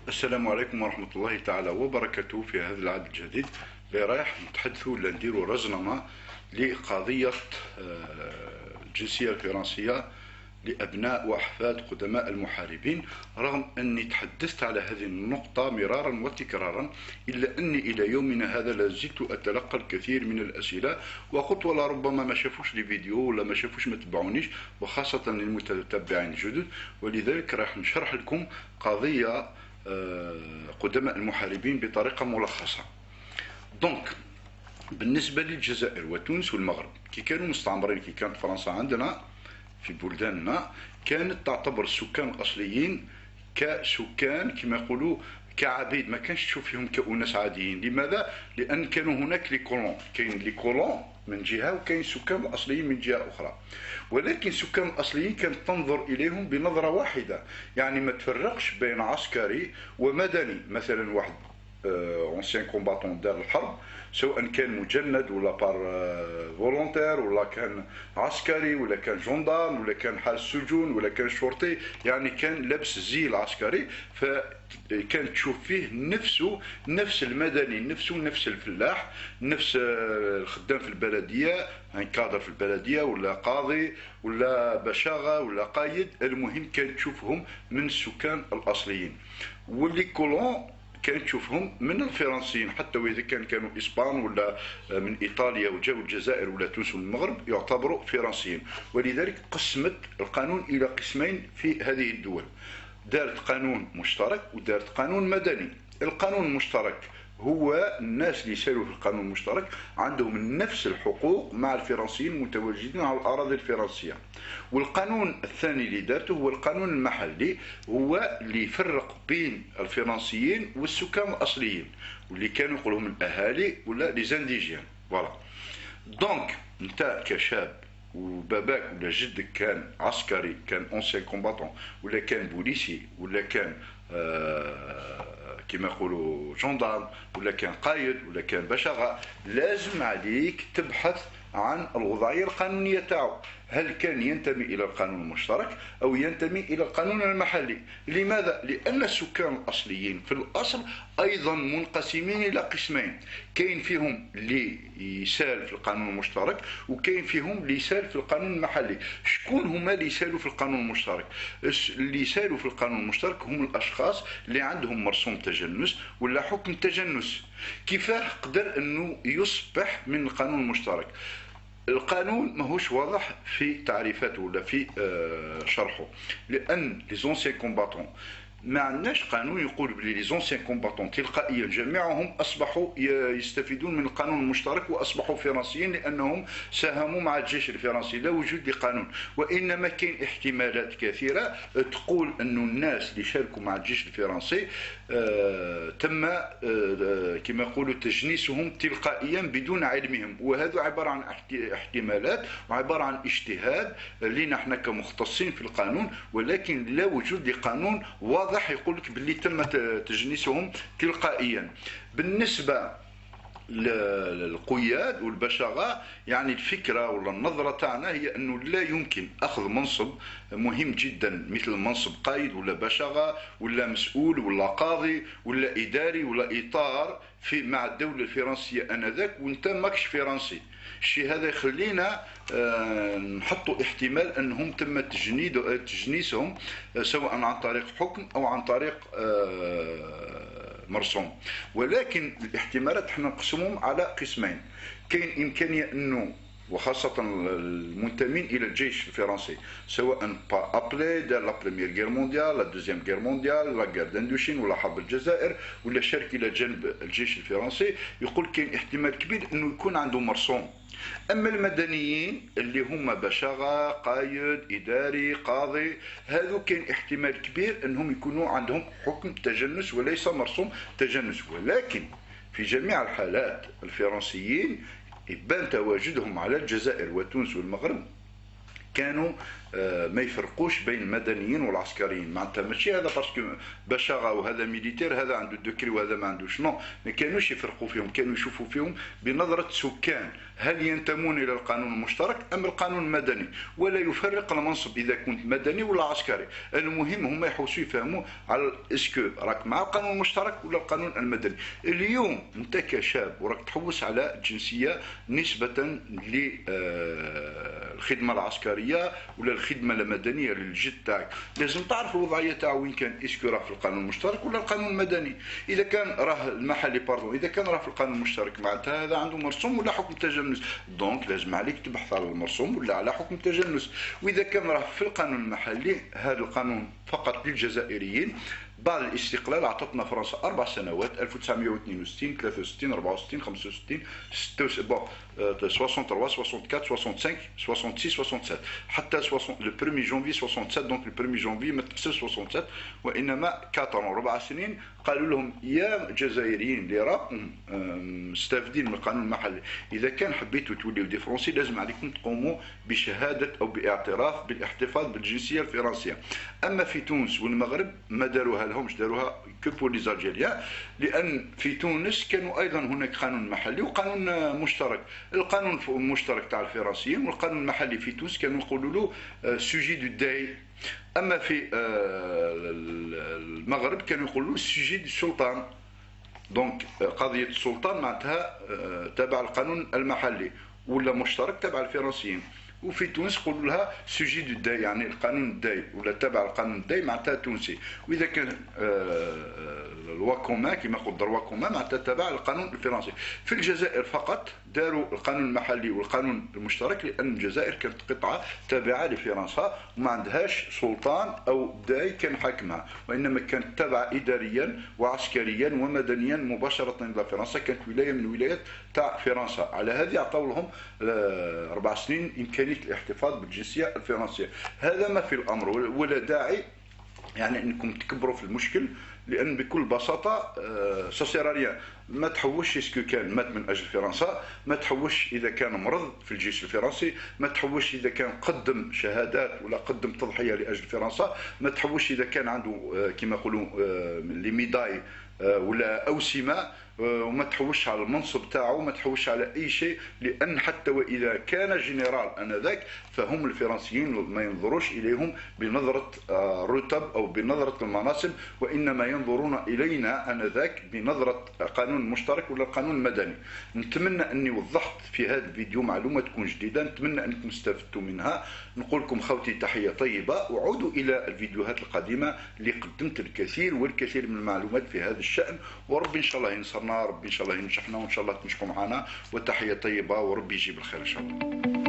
السلام عليكم ورحمة الله تعالى وبركاته. في هذا العدد الجديد رايح نتحدثوا ولا نديروا رزنمة لقضية الجنسية الفرنسية لأبناء وأحفاد قدماء المحاربين. رغم أني تحدثت على هذه النقطة مرارا وتكرارا، إلا أني إلى يومنا هذا لازلت أتلقى الكثير من الأسئلة، وقلت ولا ربما ما شافوش لي فيديو ولا ما شافوش ما تبعونيش، وخاصة المتتبعين الجدد. ولذلك راح نشرح لكم قضية قدماء المحاربين بطريقة ملخصة. دونك بالنسبة للجزائر وتونس والمغرب، كي كانوا مستعمرين، كي كانت فرنسا عندنا في بلداننا، كانت تعتبر السكان الأصليين كسكان كما يقولوا كعبيد، ما كانش تشوف فيهم كأناس عاديين. لماذا؟ لأن كانوا هناك لي كولون، كاين لي كولون من جهة وكاين السكان الأصليين من جهة أخرى. ولكن السكان الأصليين كانت تنظر إليهم بنظرة واحدة، يعني ما تفرقش بين عسكري ومدني. مثلا واحد اونسيان كومباتون دار الحرب، سواء كان مجند ولا بار فولونتير ولا كان عسكري ولا كان جندارم ولا كان حارس سجون ولا كان شرطي، يعني كان لابس الزي العسكري، فكان تشوف فيه نفس المدني، نفس الفلاح، نفس الخدام في البلدية، كادر في البلدية ولا قاضي ولا بشاغة ولا قايد. المهم كان تشوفهم من السكان الأصليين. واللي كولون كان تشوفهم من الفرنسيين، حتى واذا كانوا اسبان ولا من ايطاليا وجاوا الجزائر ولا تونس والمغرب يعتبروا فرنسيين. ولذلك قسمت القانون الى قسمين في هذه الدول، دارت قانون مشترك ودارت قانون مدني. القانون المشترك هو الناس اللي يسالوا في القانون المشترك عندهم نفس الحقوق مع الفرنسيين المتواجدين على الأراضي الفرنسية. والقانون الثاني اللي دارته هو القانون المحلي، هو اللي يفرق بين الفرنسيين والسكان الأصليين، واللي كانوا يقولهم الأهالي ولا لي زانديجيان. فوالا. دونك انت كشاب وباباك ولا جدك كان عسكري، كان اونسيان كومباتون، ولا كان بوليسي، ولا كان كما يقولوا جندارم، ولا كان قايد، ولا كان بشاغة، لازم عليك تبحث عن الوضعية القانونية تاعو. هل كان ينتمي إلى القانون المشترك أو ينتمي إلى القانون المحلي؟ لماذا؟ لأن السكان الأصليين في الأصل أيضا منقسمين إلى قسمين، كاين فيهم اللي يسال في القانون المشترك وكاين فيهم اللي يسال في القانون المحلي. شكون هما اللي يسالوا في القانون المشترك؟ اللي يسالوا في القانون المشترك هم الأشخاص اللي عندهم مرسوم تجنس ولا حكم تجنس. كيفاه قدر أنه يصبح من القانون المشترك؟ القانون ماهوش واضح في تعريفاته ولا في شرحه، لان لي زونسيان كومباتون ما عندناش قانون يقول بلي لي زونسيان كومباتون تلقائيا جميعهم اصبحوا يستفيدون من القانون المشترك واصبحوا فرنسيين لانهم ساهموا مع الجيش الفرنسي. لا وجود لقانون، وانما كاين احتمالات كثيره تقول انه الناس اللي شاركوا مع الجيش الفرنسي تم كما يقولوا تجنيسهم تلقائيا بدون علمهم، وهذا عباره عن احتمالات وعباره عن اجتهاد لنا احنا كمختصين في القانون، ولكن لا وجود لقانون واضح يقول لك باللي تم تجنيسهم تلقائيا. بالنسبه للقياد والبشاغة، يعني الفكرة ولا النظرة تاعنا هي أنه لا يمكن أخذ منصب مهم جدا مثل منصب قائد ولا بشاغة ولا مسؤول ولا قاضي ولا إداري ولا إطار في مع الدولة الفرنسية آنذاك وأنت ماكش فرنسي. الشيء هذا يخلينا نحطوا احتمال أنهم تم تجنيسهم سواء عن طريق حكم أو عن طريق مرسوم. ولكن الاحتمالات احنا نقسمهم على قسمين. كاين امكانيه انه وخاصه المنتمين الى الجيش الفرنسي سواء ابلي دار لا بريمير غير مونديال، لا دوزيام غير مونديال، لا غير داندوشين ولا حرب الجزائر، ولا شارك الى جنب الجيش الفرنسي، يقول كاين احتمال كبير انه يكون عنده مرسوم. اما المدنيين اللي هما بشاغة، قايد، اداري، قاضي، هذو كاين احتمال كبير انهم يكونوا عندهم حكم تجنس وليس مرسوم تجنس. ولكن في جميع الحالات الفرنسيين يبان تواجدهم على الجزائر وتونس والمغرب كانوا ما يفرقوش بين المدنيين والعسكريين. معناتها ماشي هذا باسكو بشاغه وهذا ميليتير هذا عنده دوكري وهذا ما عندوش، نو، ما كانوش يفرقوا فيهم، كانوا يشوفوا فيهم بنظره سكان هل ينتمون الى القانون المشترك ام القانون المدني، ولا يفرق المنصب اذا كنت مدني ولا عسكري. المهم هم يحوسوا يفهموا على اسكو راك مع القانون المشترك ولا القانون المدني. اليوم انت كشاب وراك تحوس على جنسيه نسبه للخدمه العسكريه ولا الخدمه المدنيه للجد تاعك، لازم تعرف الوضعيه تاعو وين كان، اسكو راه في القانون المشترك ولا القانون المدني. اذا كان راه المحلي باردون، اذا كان راه في القانون المشترك معناتها هذا عنده مرسوم ولا حكم تجنس، دونك لازم عليك تبحث على المرسوم ولا على حكم تجنس. واذا كان راه في القانون المحلي، هذا القانون فقط للجزائريين. بعد الاستقلال اعطتنا فرنسا 4 سنوات، 1962 63 64 65 66 63 64 65 66 67 حتى لو 1 جونفي 67. دونك لو 1 جونفي ما تحسبش 67 وانما 4 سنين. قالوا لهم يا جزائريين اللي راكم مستافدين من القانون المحلي، اذا كان حبيتوا توليو دي فرونسي لازم عليكم تقوموا بشهاده او باعتراف بالاحتفاظ بالجنسيه الفرنسيه. اما في تونس والمغرب ما داروها لهمش، داروها كو بور لي زالجيريان، لان في تونس كانوا ايضا هناك قانون محلي وقانون مشترك. القانون المشترك تاع الفرنسيين والقانون المحلي في تونس كانوا يقولوا له سوجي دو داي، اما في المغرب كانوا يقولوا له سوجي دو سلطان. دونك قضيه السلطان معناتها تبع القانون المحلي ولا مشترك تبع الفرنسيين. وفي تونس يقولوا لها سوجي دو داي، يعني القانون الداي ولا تبع القانون الداي معناتها تونسي. واذا كان الوا كومان كيما يقول دروا كومان معناتها تبع القانون الفرنسي. في الجزائر فقط داروا القانون المحلي والقانون المشترك، لان الجزائر كانت قطعه تابعه لفرنسا وما عندهاش سلطان او داي كان حاكمها، وانما كانت تابعه اداريا وعسكريا ومدنيا مباشره الى فرنسا، كانت ولايه من الولايات تاع فرنسا. على هذه عطاو لهم 4 سنين امكانيه الاحتفاظ بالجنسيه الفرنسيه. هذا ما في الامر، ولا داعي يعني انكم تكبروا في المشكل، لان بكل بساطه ساسيراريان. ما تحوش اسكو كان مات من اجل فرنسا، ما تحوش اذا كان مرض في الجيش الفرنسي، ما تحوش اذا كان قدم شهادات ولا قدم تضحيه لاجل فرنسا، ما تحوش اذا كان عنده كما يقولوا لي ميداي ولا اوسمه، وما تحوش على المنصب تاعو، ما تحوش على اي شيء، لان حتى واذا كان جنرال انذاك فهم الفرنسيين ما ينظروش اليهم بنظره الرتب او بنظره المناصب، وانما ينظرون الينا انذاك بنظره قانون مشترك ولا قانون مدني. نتمنى اني وضحت في هذا الفيديو معلومه تكون جديده، نتمنى انكم استفدتوا منها. نقول لكم خوتي تحيه طيبه، وعودوا الى الفيديوهات القديمه اللي قدمت الكثير والكثير من المعلومات في هذا الشان، وربي ان شاء الله ينصرنا، ربي ان شاء الله ينجحنا، وان شاء الله تنجحوا معنا. وتحيه طيبه وربي يجيب الخير ان شاء الله.